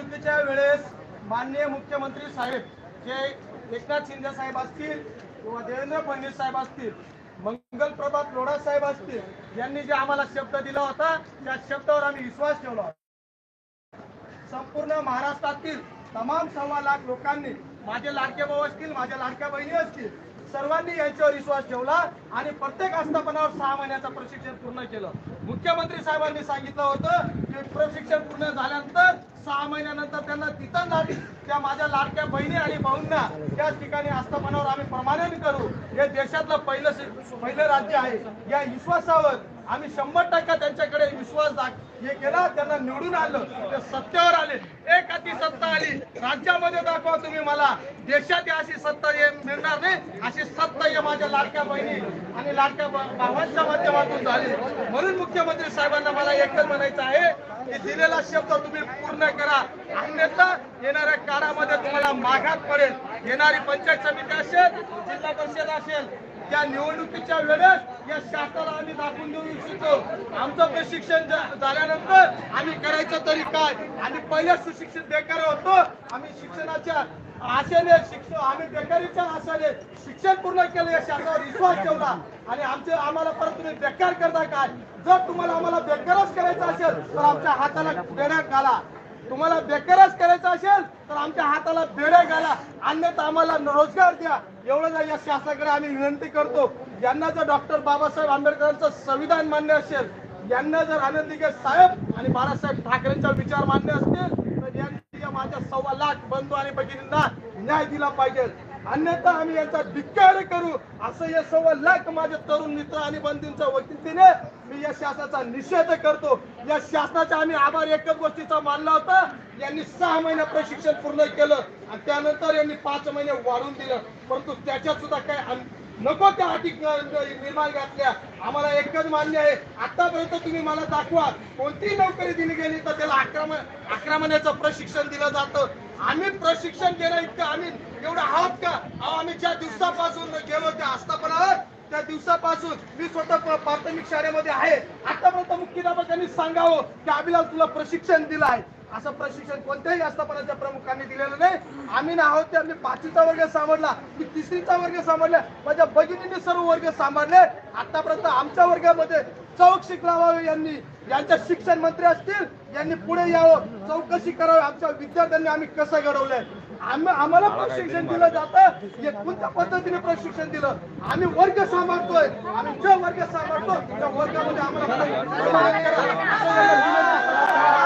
निवडणुकीच्या वेळेस माननीय मुख्यमंत्री साहेब जे एकनाथ शिंदे साहेब असतील किंवा देवेंद्र फडणवीस साहेब असतील, मंगल प्रभात लोढा साहेब असतील, यांनी जे आम्हाला शब्द दिला होता त्या शब्दावर आम्ही विश्वास ठेवला. संपूर्ण महाराष्ट्रातील तमाम 1.25 लाख लोकांनी, माझे लाडके भाऊ असतील, माझ्या लाडक्या बहिणी असतील, सर्वांनी यांच्यावर विश्वास ठेवला आणि प्रत्येक आस्थापनावर 6 महिन्याचं प्रशिक्षण पूर्ण केलं. मुख्यमंत्री साहेबांनी सांगितलं होतं की प्रशिक्षण पूर्ण झाल्यानंतर 6 महिन्यानंतर त्यांना तिथं त्या माझ्या लाडक्या बहिणी आणि भाऊंना त्याच ठिकाणी आस्थापनावर आम्ही प्रमाणित करू. हे देशातलं पहिलं राज्य आहे. या विश्वासावर आम्ही 100% त्यांच्याकडे विश्वास हे केला. त्यांना निवडून आणलं, ते सत्तेवर आले. एक अति सत्ता आली राज्यामध्ये, दाखवा तुम्ही मला. देशात अशी सत्ता मिळणार नाही, अशी सत्ता हे माझ्या लाडक्या बहिणी आणि लाडक्या भावांच्या माध्यमातून झाली. म्हणून मुख्यमंत्री साहेबांना मला एकच म्हणायचं आहे की दिलेला शब्द तुम्ही पूर्ण करा, अन्यथा येणाऱ्या काळामध्ये तुम्हाला मागात पडेल. येणारी पंचायत समिती असेल, जिल्हा परिषद असेल, त्या निवडणुकीच्या वेळेस या शासनाला आम्ही दाखवून देऊ इच्छितो. आमचं प्रशिक्षण झाल्यानंतर आम्ही करायचं तरी काय. आम्ही पहिले सुशिक्षित बेकार होतो. आम्ही शिक्षणाच्या आशेने आम्ही बेकारीच्या आशेने शिक्षण पूर्ण केलं, या शासनावर विश्वास ठेवला आणि आम्हाला परत तुम्ही बेकार करता काय. जर तुम्हाला आम्हाला बेकारच करायचं असेल तर आमच्या हाताला बेड्या घाला. तुम्हाला बेकारच करायचं असेल तर आमच्या हाताला बेड्या घाला, अन्यथा आम्हाला रोजगार द्या. एवढं या शासनाकडे आम्ही विनंती करतो. यांना जर डॉक्टर बाबासाहेब आंबेडकरांचं संविधान मान्य असेल, यांना जर आनंदीगे साहेब आणि बाळासाहेब ठाकरेंचा विचार मान्य असतील तर यांनी माझ्या 1.25 लाख बंधू आणि भगिनींना न्याय दिला पाहिजे. अन्यथा आम्ही यांचा धिक्कार करू. असं हे 1.25 लाख माझे तरुण मित्र आणि बंधूंच्या वतीने मी या शासनाचा निषेध करतो. या शासनाचा आम्ही आभार एकच गोष्टीचा मानला होता, यांनी 6 महिने प्रशिक्षण पूर्ण केलं आणि त्यानंतर यांनी 5 महिने वाढवून दिलं. परंतु त्याच्यात सुद्धा काय नको त्या अटी निर्माण घातल्या. आम्हाला एकच मान्य आहे, आतापर्यंत तुम्ही मला दाखवा कोणतीही नोकरी दिली गेली तर त्याला आक्रमणाचं प्रशिक्षण दिलं जातं. आम्ही प्रशिक्षण देणं इतकं आम्ही एवढं आहोत का? आम्ही ज्या दिवसापासून गेलो त्या आस्थापनावर, त्या दिवसापासून मी स्वतः प्राथमिक शाळेमध्ये आहे. आतापर्यंत मुख्याध्यापकांनी सांगावं की अभिलाष तुला प्रशिक्षण दिलं आहे. असं प्रशिक्षण कोणत्याही आस्थापनाच्या प्रमुखांनी दिलेलं नाही. आम्ही ना आहोत ते आम्ही 5वीचा वर्ग सांभाळला, मी 3रीचा वर्ग सांभाळला, माझ्या भगिनींनी सर्व वर्ग सांभाळले. आतापर्यंत आमच्या वर्गामध्ये चौकशी करावी, यांच्या शिक्षण मंत्री असतील यांनी पुढे यावं, चौकशी करावी आमच्या विद्यार्थ्यांनी आम्ही कसं घडवलंय. आम्हाला प्रशिक्षण दिलं जातं, हे कोणत्या पद्धतीने प्रशिक्षण दिलं. आम्ही वर्ग सांभाळतोय, आम्ही जो वर्ग सांभाळतो त्या वर्गामध्ये आम्हाला